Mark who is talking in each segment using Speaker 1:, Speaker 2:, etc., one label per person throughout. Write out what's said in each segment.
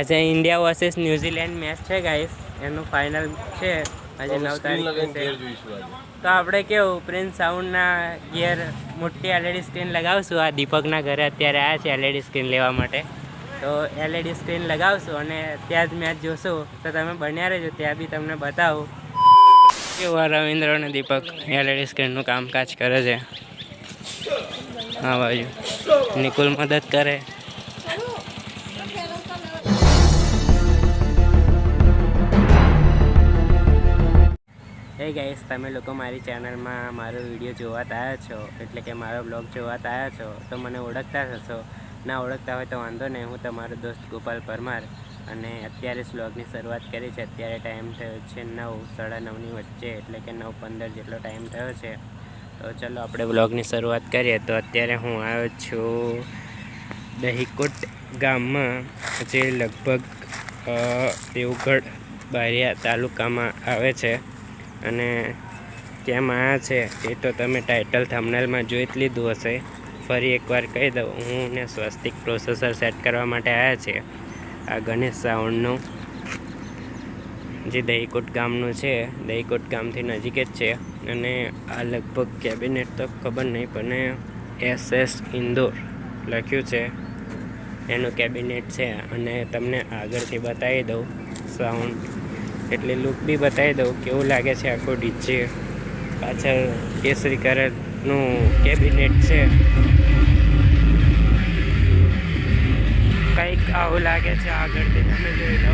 Speaker 1: આજે India વર્सेस New Zealand match છે guys, એનું ફાઇનલ છે આજે 9 તારીખે. તો આપણે કેવું પ્રિન્સ સાઉન્ડના ગિયર મોટી એલઈડી સ્ક્રીન લગાવશું. આ દીપકના ઘરે અત્યારે આવ્યા છે એલઈડી સ્ક્રીન લેવા માટે. તો એલઈડી સ્ક્રીન લગાવશું અને ત્યાં જ મેચ જોશું. તો તમે બન્યા રહેજો, ત્યાં બી તમને બતાવું કેવું રવિન્દ્ર અને દીપક એલઈડી સ્ક્રીનનું કામકાજ કરે છે. હા બાજુ નિકુલ મદદ કરે. હે ગાઈસ, તમે લોકો મારી ચેનલમાં મારો વિડીયો જોવા આવ્યા છો, એટલે કે મારો બ્લોગ જોવા આવ્યા છો, તો મને ઓળખતા હશો. ના ઓળખતા હોય તો વાંધો નહીં, હું તમારો દોસ્ત ગોપાલ પરમાર. અને અત્યારે બ્લોગની શરૂઆત કરી છે. અત્યારે ટાઈમ થયો છે 9, 9:30ની વચ્ચે, એટલે કે 9:15 જેટલો ટાઈમ થયો છે. તો ચલો આપણે બ્લોગની શરૂઆત કરીએ. તો અત્યારે હું આવ્યો છું દહીકોટ ગામમાં, જે લગભગ દેવગઢ બારિયા તાલુકામાં આવે છે. અને કેમ આવ્યા છે એ તો તમે ટાઇટલ થંબનેલમાં જોઈ જ લીધું હશે. ફરી એકવાર કહી દઉં, હું ને સ્વસ્તિક પ્રોસેસર સેટ કરવા માટે આવ્યા છે. આ ગણેશ સાઉન્ડનું, જે દહીકોટ ગામનું છે, દહીકોટ ગામથી નજીક જ છે. અને આ લગભગ કેબિનેટ તો ખબર નહીં, પણ SS ઇન્દોર લખ્યું છે એનું કેબિનેટ છે. અને તમને આગળથી બતાવી દઉં સાઉન્ડ, એટલે લુક બી બતાવી દઉં કેવું લાગે છે. આખું ડીજે પાછળ કેસરી કલરનું કેબિનેટ છે, કંઈક આવું લાગે છે. આગળથી તમે જોઈ લો.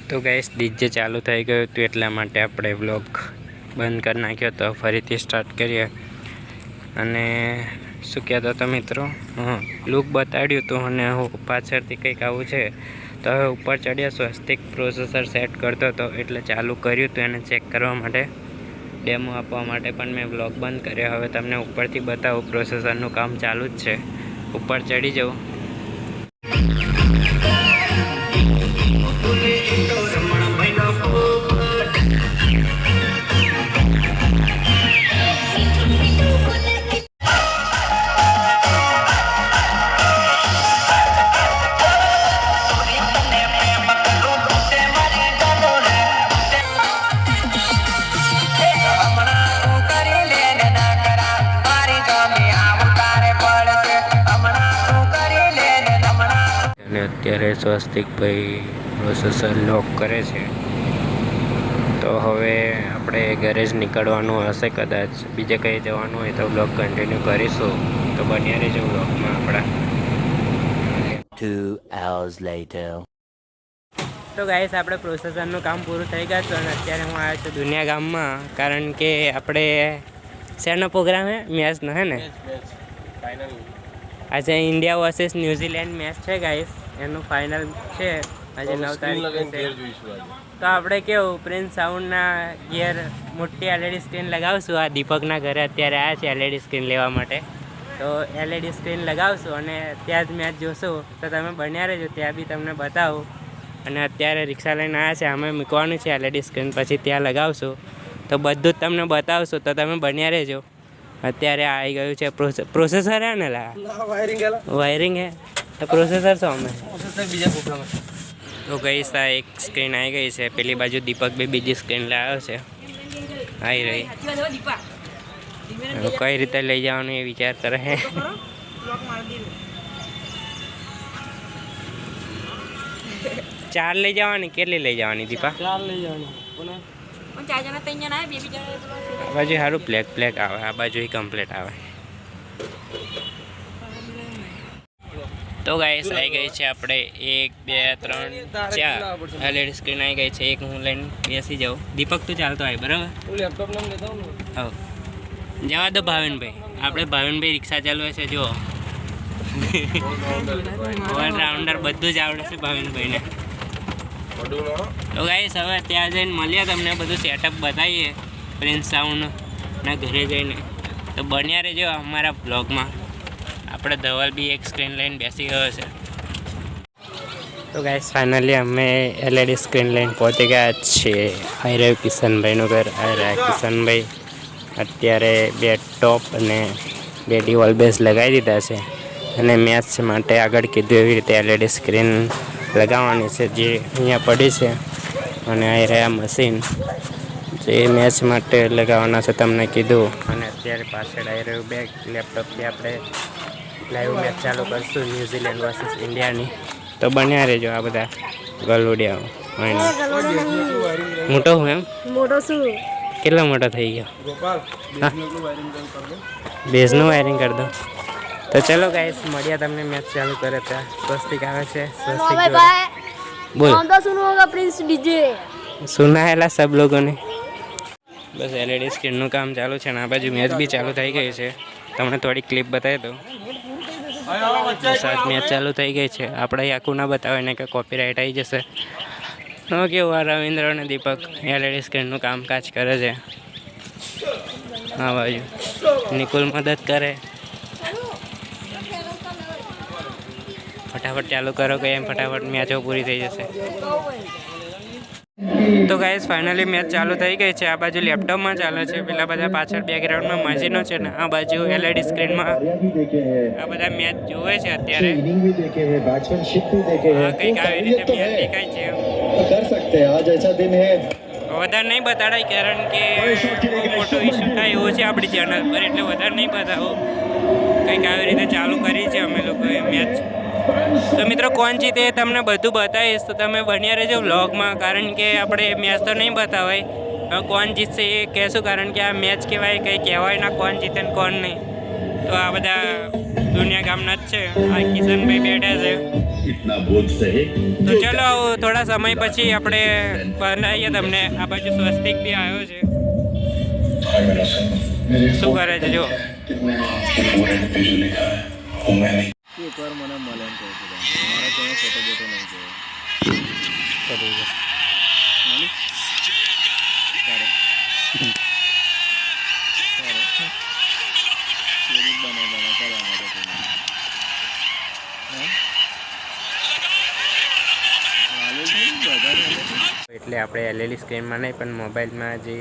Speaker 1: તો ગાઈસ, ડીજે ચાલુ થઈ ગયું હતું, એટલા માટે આપણે વ્લોગ બંધ કરી નાખ્યો. તો ફરીથી સ્ટાર્ટ કરીએ. અને શું કહેતો હતો મિત્રો, લુક બતાડ્યું હતું અને હું પાછળથી કંઈક આવું છે. તો હવે ઉપર ચડ્યા, સ્વસ્તિક પ્રોસેસર સેટ કરતો હતો, એટલે ચાલુ કર્યું હતું એને ચેક કરવા માટે, ડેમો આપવા માટે. પણ મેં વ્લોગ બંધ કર્યો. હવે તમને ઉપરથી બતાવું, પ્રોસેસરનું કામ ચાલુ જ છે. ઉપર ચડી જાઉં. અત્યારે સ્વસ્તિકભાઈ પ્રોસેસર લોક કરે છે. તો હવે આપણે ઘરે જ નીકળવાનું હશે કદાચ. બીજે કંઈ જવાનું હોય તો બ્લોગ કન્ટિન્યુ કરીશું. તો બન્યા રહેજો બ્લોગમાં આપણા.
Speaker 2: 2 hours later.
Speaker 1: તો ગાઈસ, આપણે પ્રોસેસરનું કામ પૂરું થઈ ગયું છે. અને અત્યારે હું આવ્યો છું દુનિયા ગામમાં, કારણ કે આપણે શેનો પ્રોગ્રામ હે? મેચનો હે ને? આજે ઇન્ડિયા વર્सेस ન્યુઝીલેન્ડ મેચ છે ગાઈસ, એનું ફાઇનલ છે આજે 9 તારીખે. તો આપણે કેવું પ્રિન્સ સાઉન્ડના ગિયર મોટી એલઈડી સ્ક્રીન લગાવશું. આ દીપકના ઘરે અત્યારે આવ્યા છે એલઈડી સ્ક્રીન લેવા માટે. તો એલઈડી સ્ક્રીન લગાવશું અને ત્યાં જ મેચ જોશું. તો તમે બન્યા રહેજો, ત્યાં બી તમને બતાવું. અને અત્યારે રિક્ષા લઈને આવ્યા છે, અમે મૂકવાનું છે એલઈડી સ્ક્રીન, પછી ત્યાં લગાવશું. તો બધું જ તમને બતાવશું. તો તમે બન્યા રહેજો. અત્યારે આવી ગયું છે પ્રોસેસર હે ને? વાયરિંગ હે તો પ્રોસેસર શું અમે તો ગઈ આ એક સ્ક્રીન આવી ગઈ છે. પેલી બાજુ દીપક બી બીજી સ્ક્રીન લાવ્યો છે, આવી રહી. કઈ રીતે લઈ જવાનું એ વિચાર કરે હે. ચાર લઈ જવાની? કેટલી લઈ જવાની દીપા? 4 લઈ જવાની. આ બાજુ સારું બ્લેક આવે, આ બાજુ કમ્પ્લીટ આવે. તો ગાઈસ, આવી ગઈ છે આપણે 1 2 3 4 એલઈડી સ્ક્રીન આવી ગઈ છે. એક હું લઈને બેસી જાઉં. દીપક તું ચાલતો આવી, બરાબર? હા, જવા દો ભાવિનભાઈ. આપણે ભાવિનભાઈ રિક્ષા ચાલવે છે, જુઓ. ઓલરાઉન્ડર બધું જ આવડે છે ભાવિનભાઈને. તો ગાઈસ, હવે ત્યાં જઈને મળીએ, તમને બધું સેટઅપ બતાવીએ પ્રિન્સ સાઉન્ડના ઘરે જઈને. તો બન્યા રહેજો અમારા બ્લોગમાં. આપણે ધવલ બી એક સ્ક્રીન લઈને બેસી ગયો છે. તો ગાઈસ ફાઇનલી અમે LED સ્ક્રીન લઈને પહોંચી ગયા છીએ. આવી રહ્યું કિશનભાઈનું ઘર. આવી રહ્યા કિશનભાઈ અત્યારે 2 ટોપ અને 2 ડિવોલ બેઝ લગાવી દીધા છે અને મેચ માટે આગળ કીધું એવી રીતે LED સ્ક્રીન લગાવવાની છે જે અહીંયા પડી છે. અને આવી રહ્યા મશીન જે મેચ માટે લગાવવાના છે તમને કીધું. અને અત્યારે પાછળ આવી રહ્યું બેગ લેપટોપથી આપણે લાઈવ મેચ ચાલુ કરશું ન્યૂઝીલેન્ડ વર્સિસ ઇન્ડિયાની. તો બન્યા રહેજો. આ બધા ગલુડિયાઓ મોટો હું એમ
Speaker 2: મોટો શું
Speaker 1: કેટલો મોટો થઈ ગયો બેઝનું વાયરિંગ કરી દો. તો ચલો ગાઈસ મળ્યા તમને મેચ ચાલુ કરે ત્યાં. સ્વસ્તિક આવે છે. સ્વસ્તિક બોલ
Speaker 2: પ્રિન્સ ડીજે
Speaker 1: સુનાયેલા સબ લોકોને. બસ LED સ્ક્રીનનું કામ ચાલુ છે અને આ બાજુ મેચ બી ચાલુ થઈ ગઈ છે. તમને થોડી ક્લિપ બતાવી દઉં. સાત મેચ ચાલુ થઈ ગઈ છે. આપણે આખું ના બતાવે ને કે કોપીરાઇટ આવી જશે. તો કેવું આ રવિન્દ્ર અને દીપક LED સ્ક્રીનનું કામકાજ કરે છે. હા બાજુ નિકુલ મદદ કરે. ફટાફટ ચાલુ કરો કે એમ ફટાફટ મેચો પૂરી થઈ જશે. તો ગાઈસ ફાઇનલી મેચ ચાલુ થઈ ગઈ છે. આ બાજુ લેપટોપમાં ચાલે છે. પેલા બધા પાછળ બેકગ્રાઉન્ડમાં મશીનો છે ને આ બાજુ LED સ્ક્રીનમાં આ બધા મેચ જોવે છે અત્યારે. કંઈક આવી રીતે મેચ દેખાય છે. વધારે નહીં બતાડાય કારણ કે બહુ મોટો ઇસ્યુ થાય એવો છે આપણી ચેનલ પર એટલે વધારે નહીં બતાવો. કંઈક આવી રીતે ચાલુ કરી છે અમે લોકોએ મેચ. તો મિત્રો કોણ જીતે એ તમને બધું બતાવીશ તો તમે બન્યા રહેજો વ્લોગમાં કારણ કે આપણે મેચ તો નહીં બતાવાય. હવે કોણ જીતશે એ કહેશું કારણ કે આ મેચ કહેવાય કંઈ કહેવાય ના કોણ જીતે ને કોણ નહીં. તો આ બધા દુનિયા ગામના જ છે. આ કિશનભાઈ બેઠા છે. તો ચલો થોડા સમય પછી આપણે બનાવીએ તમને. આ બાજુ સ્વસ્તિક બી આવ્યો છે. શું કરે છે જો
Speaker 3: એકવાર મને મળે એમ કહું છું મારા કોઈ ફોટો બોટો નહીં જોયો
Speaker 1: એટલે આપણે LED સ્ક્રીનમાં નહીં પણ મોબાઈલમાં જે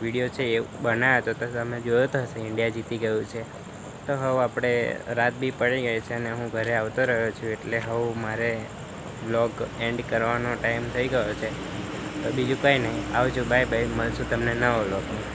Speaker 1: વિડીયો છે એ બનાવ્યો હતો તો તમે જોયો તો હશે ઇન્ડિયા જીતી ગયું છે. તો હવે આપણે રાત બી પડી ગઈ છે અને હું ઘરે આવતો રહ્યો છું એટલે હવે મારે વ્લોગ એન્ડ કરવાનો ટાઈમ થઈ ગયો છે. તો બીજું કંઈ નહીં. આવજો બાય બાય. મળશું તમને નવો વ્લોગમાં.